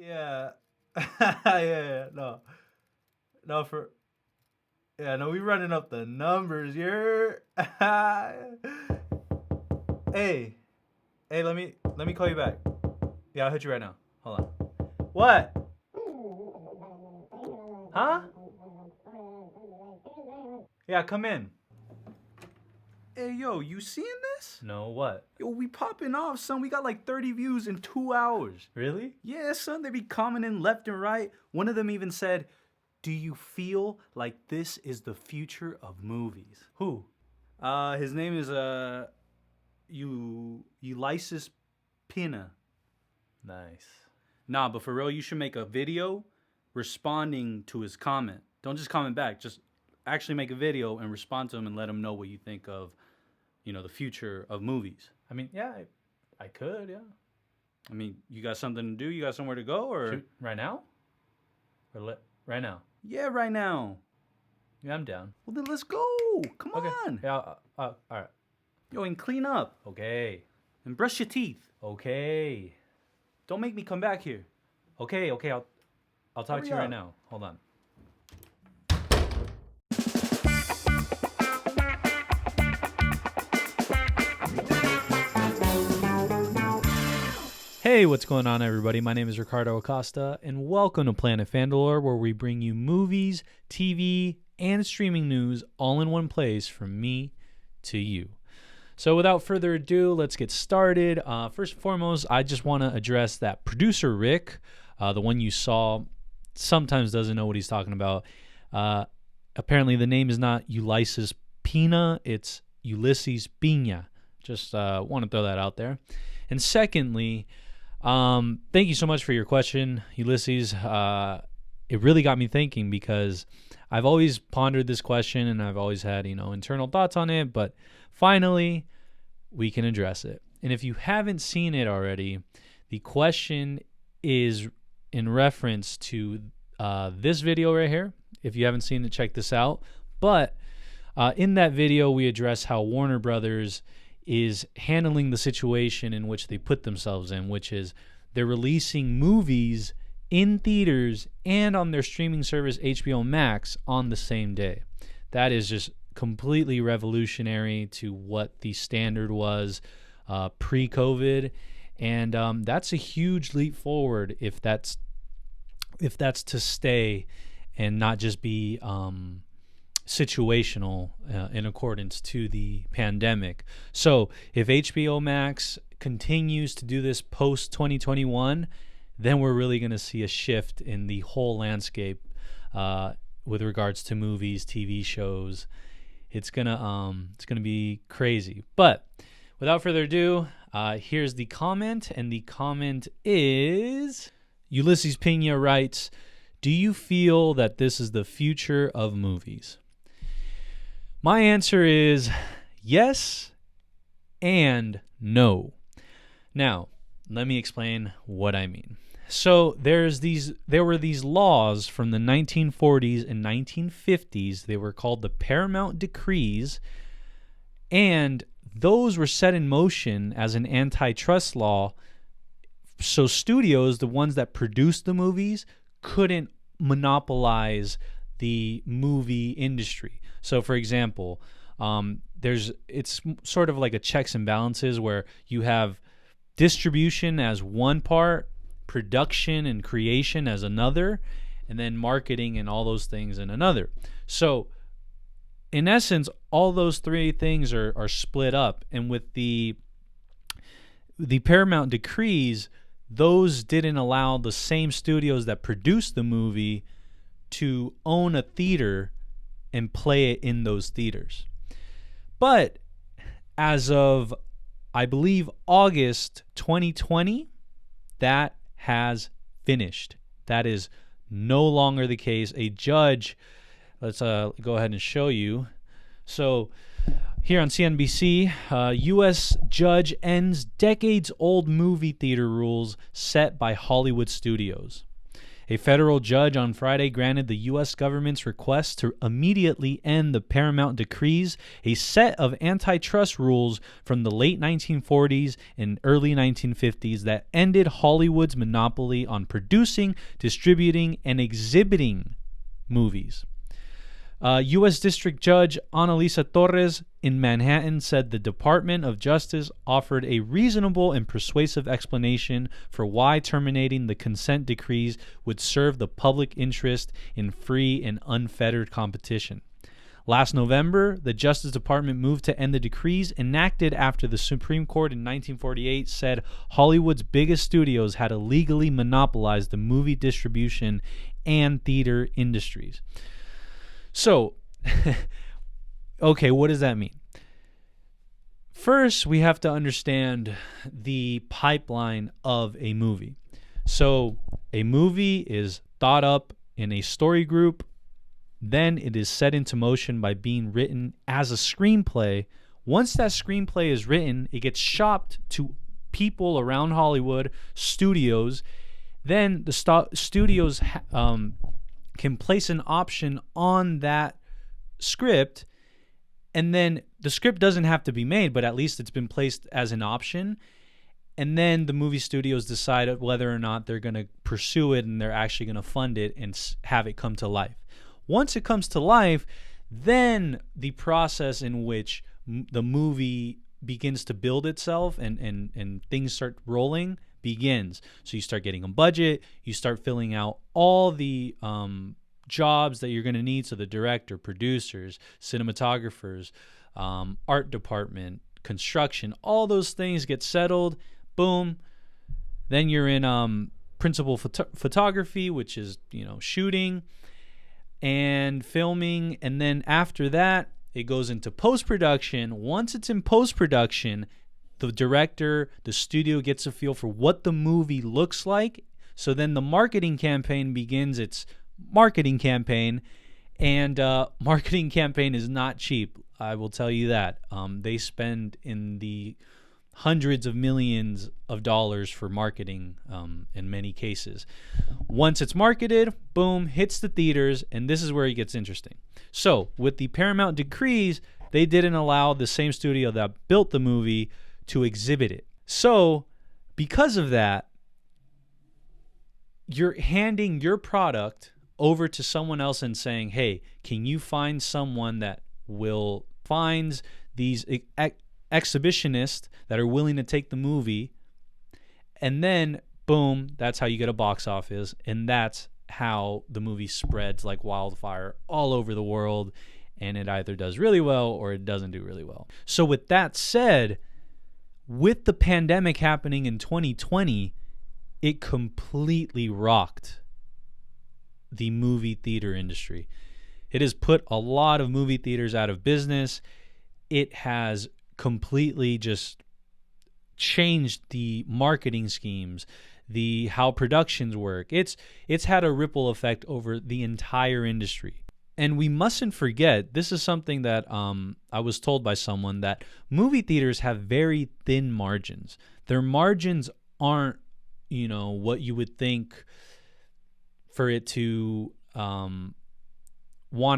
Yeah. Yeah, no. No, yeah, no, we running up the numbers, you're Hey. Hey, let me call you back. Yeah, I'll hit you right now. Hold on. What? Huh? Yeah, come in. Hey, yo, you seeing this? No, what? Yo, we popping off, son. We got like 30 views in 2 hours. Really? Yeah, son, they be commenting left and right. One of them even said, "Do you feel like this is the future of movies?" Who? His name is Ulysses Pina. Nice. Nah, but for real, you should make a video responding to his comment. Don't just comment back. Just actually make a video and respond to him and let him know what you think of, the future of movies. I mean, yeah, I could, yeah. I mean, you got something to do? You got somewhere to go, or Shoot, right now? Right now? Yeah, right now. Yeah, I'm down. Well, then let's go. Come Okay. on. Yeah, all right. Yo, and clean up Okay. and brush your teeth. Okay. Don't make me come back here. Okay, I'll talk Hurry to you right up. now. Hold on. Hey, what's going on, everybody? My name is Ricardo Acosta, and welcome to Planet Fandalore, where we bring you movies, TV, and streaming news all in one place from me to you. So without further ado, let's get started. First and foremost, I just want to address that producer Rick, the one you saw, sometimes doesn't know what he's talking about. Apparently, the name is not Ulysses Pina, it's Ulysses Pina. Just want to throw that out there. And secondly, thank you so much for your question, Ulysses. It really got me thinking because I've always pondered this question and I've always had, internal thoughts on it, but finally we can address it. And if you haven't seen it already, the question is in reference to this video right here. If you haven't seen it, check this out. But in that video, we address how Warner Brothers is handling the situation in which they put themselves in, which is they're releasing movies in theaters and on their streaming service HBO Max on the same day. That is just completely revolutionary to what the standard was pre-COVID, and that's a huge leap forward if that's to stay and not just be situational in accordance to the pandemic. So if HBO Max continues to do this post 2021, then we're really going to see a shift in the whole landscape with regards to movies, TV shows. It's gonna be crazy. But without further ado, here's the comment, and the comment is Ulysses Pina writes, "Do you feel that this is the future of movies?" My answer is yes and no. Now, let me explain what I mean. So there were these laws from the 1940s and 1950s. They were called the Paramount Decrees, and those were set in motion as an antitrust law. So studios, the ones that produced the movies, couldn't monopolize the movie industry. So, for example, it's sort of like a checks and balances where you have distribution as one part, production and creation as another, and then marketing and all those things in another. So, in essence, all those three things are split up. And with the Paramount Decrees, those didn't allow the same studios that produced the movie to own a theater and play it in those theaters. But as of, I believe, August 2020, that has finished. That is no longer the case. A judge, let's go ahead and show you. So here on CNBC, U.S. judge ends decades-old movie theater rules set by Hollywood studios. A federal judge on Friday granted the U.S. government's request to immediately end the Paramount Decrees, a set of antitrust rules from the late 1940s and early 1950s that ended Hollywood's monopoly on producing, distributing, and exhibiting movies. U.S. District Judge Annalisa Torres in Manhattan said the Department of Justice offered a reasonable and persuasive explanation for why terminating the consent decrees would serve the public interest in free and unfettered competition. Last November, the Justice Department moved to end the decrees enacted after the Supreme Court in 1948 said Hollywood's biggest studios had illegally monopolized the movie distribution and theater industries. So, okay, what does that mean? First, we have to understand the pipeline of a movie. So, a movie is thought up in a story group, then it is set into motion by being written as a screenplay. Once that screenplay is written, it gets shopped to people around Hollywood, studios. Then the studios can place an option on that script, and then the script doesn't have to be made, but at least it's been placed as an option. And then the movie studios decide whether or not they're going to pursue it and they're actually going to fund it and have it come to life. Once it comes to life, then the process in which the movie begins to build itself and things start rolling begins. So you start getting a budget, you start filling out all the jobs that you're going to need. So the director, producers, cinematographers, art department, construction, all those things get settled. Boom. Then you're in principal photography, which is, shooting and filming. And then after that, it goes into post-production. Once it's in post-production, the director, the studio gets a feel for what the movie looks like. So then the marketing campaign begins its marketing campaign. And marketing campaign is not cheap. I will tell you that. They spend in the hundreds of millions of dollars for marketing in many cases. Once it's marketed, boom, hits the theaters. And this is where it gets interesting. So with the Paramount Decrees, they didn't allow the same studio that built the movie to exhibit it. So because of that, you're handing your product over to someone else and saying, hey, can you find someone that will find these exhibitionists that are willing to take the movie? And then boom, that's how you get a box office. And that's how the movie spreads like wildfire all over the world. And it either does really well or it doesn't do really well. So with that said, with the pandemic happening in 2020, it completely rocked the movie theater industry. It has put a lot of movie theaters out of business. It has completely just changed the marketing schemes, how productions work. It's had a ripple effect over the entire industry. And we mustn't forget, this is something that I was told by someone, that movie theaters have very thin margins. Their margins aren't, what you would think for it to want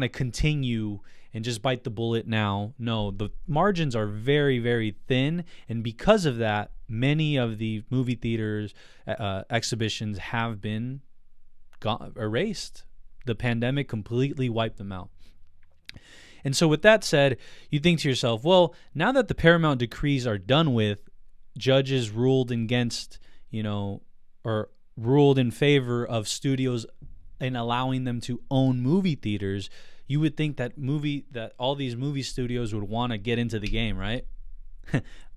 to continue and just bite the bullet now. No, the margins are very, very thin. And because of that, many of the movie theaters exhibitions have been erased. The pandemic completely wiped them out. And so with that said, you think to yourself, well, now that the Paramount Decrees are done with, judges ruled against, or ruled in favor of studios in allowing them to own movie theaters, you would think that all these movie studios would want to get into the game, right?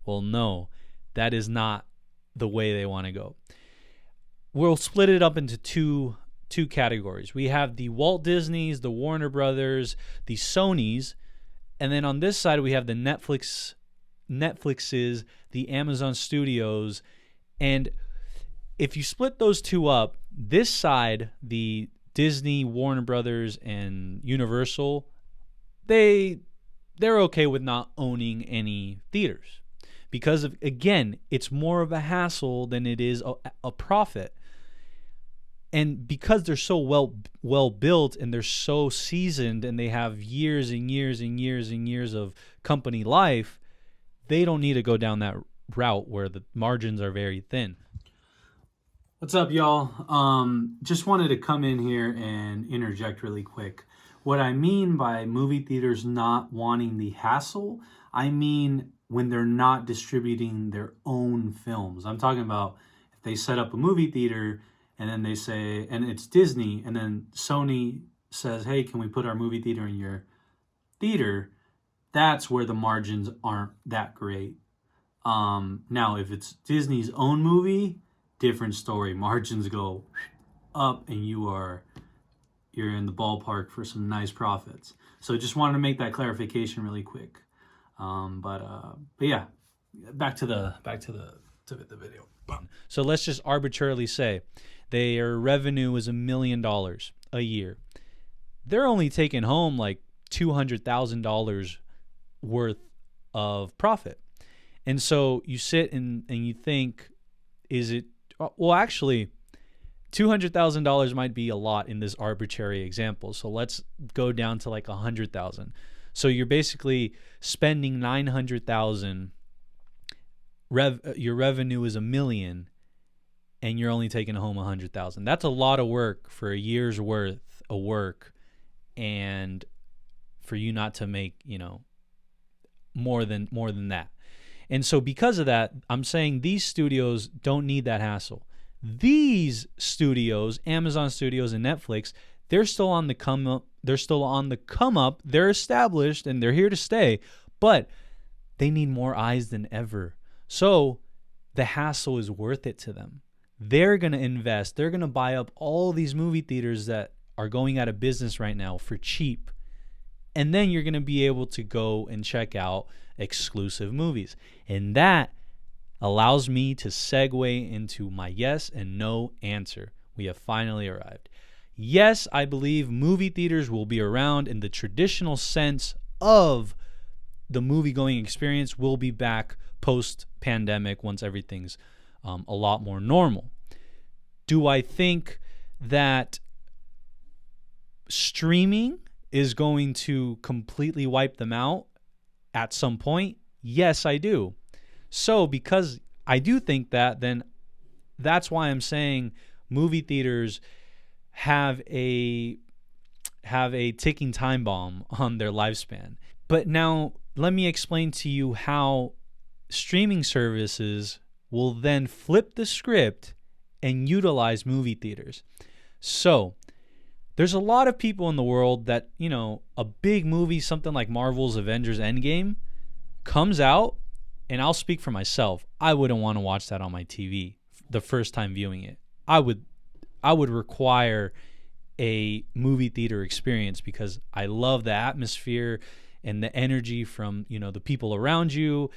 Well, no, that is not the way they want to go. We'll split it up into two categories. We have the Walt Disneys, the Warner Brothers, the Sonys, and then on this side we have the Netflixes, the Amazon Studios. And if you split those two up, this side, the Disney, Warner Brothers, and Universal, they're okay with not owning any theaters because again, it's more of a hassle than it is a profit. And because they're so well built and they're so seasoned and they have years and years and years and years of company life, they don't need to go down that route where the margins are very thin. What's up, y'all? Just wanted to come in here and interject really quick. What I mean by movie theaters not wanting the hassle, I mean when they're not distributing their own films. I'm talking about if they set up a movie theater and then they say, and it's Disney, and then Sony says, hey, can we put our movie theater in your theater? That's where the margins aren't that great. Now, if it's Disney's own movie, different story. Margins go up and you're in the ballpark for some nice profits. So just wanted to make that clarification really quick. But yeah, back to the video. So let's just arbitrarily say their revenue is $1 million a year. They're only taking home like $200,000 worth of profit. And so you sit and you think, is it, well, actually, $200,000 might be a lot in this arbitrary example. So let's go down to like 100,000. So you're basically spending 900,000. Your revenue is $1 million, and you're only taking home 100,000. That's a lot of work for a year's worth of work, and for you not to make more than that. And so because of that, I'm saying these studios don't need that hassle. These studios, Amazon Studios and Netflix, they're still on the come up. They're still on the come up. They're established and they're here to stay, but they need more eyes than ever. So the hassle is worth it to them. They're going to invest. They're going to buy up all these movie theaters that are going out of business right now for cheap. And then you're going to be able to go and check out exclusive movies. And that allows me to segue into my yes and no answer. We have finally arrived. Yes, I believe movie theaters will be around in the traditional sense of the movie-going experience will be back post-pandemic once everything's a lot more normal. Do I think that streaming is going to completely wipe them out at some point? Yes, I do. So because I do think that, then that's why I'm saying movie theaters have a ticking time bomb on their lifespan. But now let me explain to you how streaming services will then flip the script and utilize movie theaters. So there's a lot of people in the world that, a big movie, something like Marvel's Avengers Endgame, comes out, and I'll speak for myself. I wouldn't want to watch that on my TV the first time viewing it. I would require a movie theater experience because I love the atmosphere and the energy from, the people around you,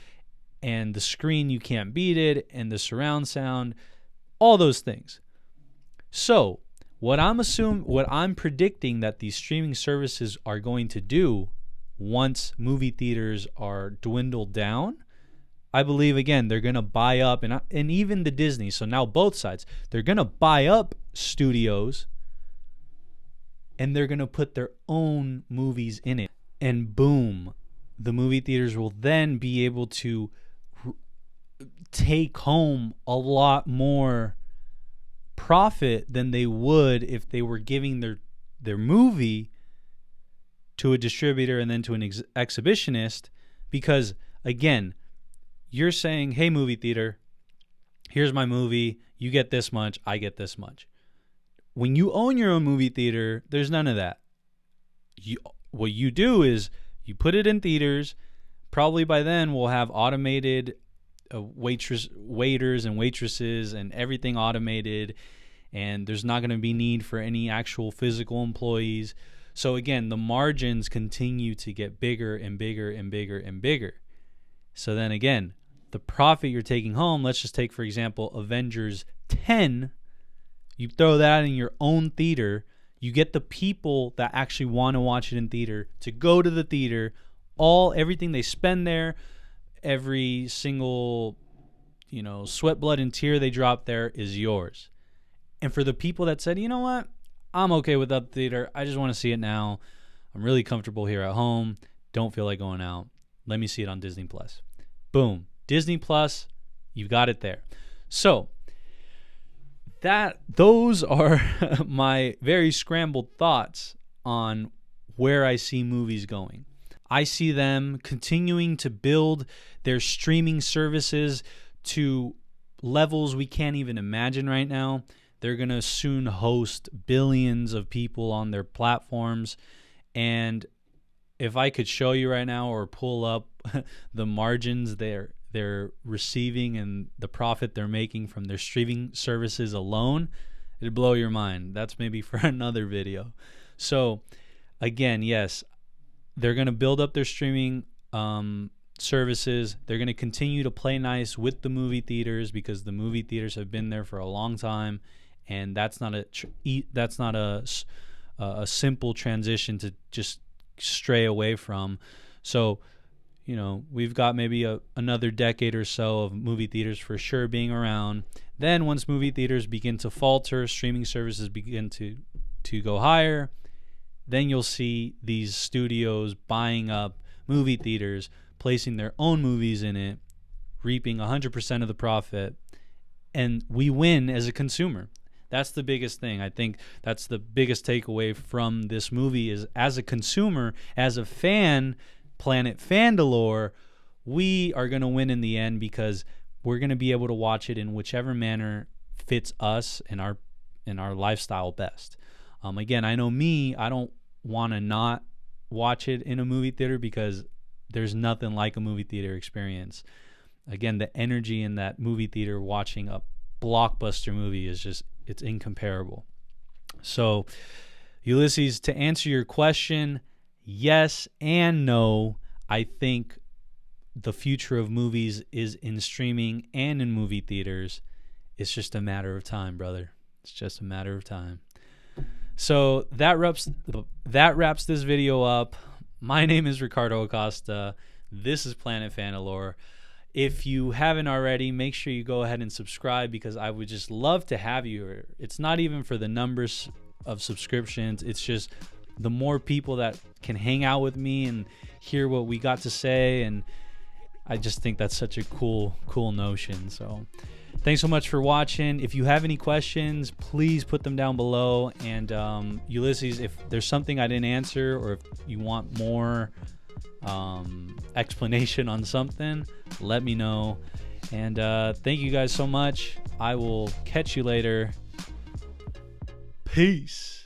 and the screen, you can't beat it, and the surround sound, all those things. So what I'm predicting that these streaming services are going to do once movie theaters are dwindled down, I believe, again, they're going to buy up, and even the Disney, so now both sides, they're going to buy up studios, and they're going to put their own movies in it. And boom, the movie theaters will then be able to take home a lot more profit than they would if they were giving their movie to a distributor and then to an exhibitionist. Because again, you're saying, hey, movie theater, here's my movie, you get this much, I get this much. When you own your own movie theater, there's none of that. What you do is you put it in theaters. Probably by then we'll have automated waiters and waitresses and everything automated, and there's not going to be need for any actual physical employees. So again, the margins continue to get bigger and bigger and bigger and bigger. So then again, the profit you're taking home, let's just take, for example, Avengers 10. You throw that in your own theater, you get the people that actually want to watch it in theater to go to the theater. Everything they spend there, every single, sweat, blood, and tear they drop there is yours. And for the people that said, you know what, I'm okay with the theater, I just want to see it now, I'm really comfortable here at home, don't feel like going out, let me see it on Disney Plus. Boom, Disney Plus, you've got it there. So those are my very scrambled thoughts on where I see movies going. I see them continuing to build their streaming services to levels we can't even imagine right now. They're going to soon host billions of people on their platforms. And if I could show you right now or pull up the margins they're receiving and the profit they're making from their streaming services alone, it'd blow your mind. That's maybe for another video. So again, yes, they're going to build up their streaming services. They're going to continue to play nice with the movie theaters because the movie theaters have been there for a long time, and that's not a simple transition to just stray away from. So, you know, we've got maybe another decade or so of movie theaters for sure being around. Then once movie theaters begin to falter, streaming services begin to go higher, then you'll see these studios buying up movie theaters, placing their own movies in it, reaping 100% of the profit, and we win as a consumer. That's the biggest thing. I think that's the biggest takeaway from this movie is as a consumer, as a fan, Planet Fandalore, we are going to win in the end because we're going to be able to watch it in whichever manner fits us and our lifestyle best. Again, I know me, I don't want to not watch it in a movie theater because there's nothing like a movie theater experience. Again, the energy in that movie theater watching a blockbuster movie is just, it's incomparable. So, Ulysses, to answer your question, yes and no. I think the future of movies is in streaming and in movie theaters. It's just a matter of time, brother. It's just a matter of time. So that wraps this video up. My name is Ricardo Acosta. This is Planet Fandalore. If you haven't already, make sure you go ahead and subscribe because I would just love to have you here. It's not even for the numbers of subscriptions. It's just the more people that can hang out with me and hear what we got to say. And I just think that's such a cool notion. So thanks so much for watching. If you have any questions, please put them down below. And Ulysses, if there's something I didn't answer or if you want more explanation on something, let me know. And thank you guys so much. I will catch you later. Peace.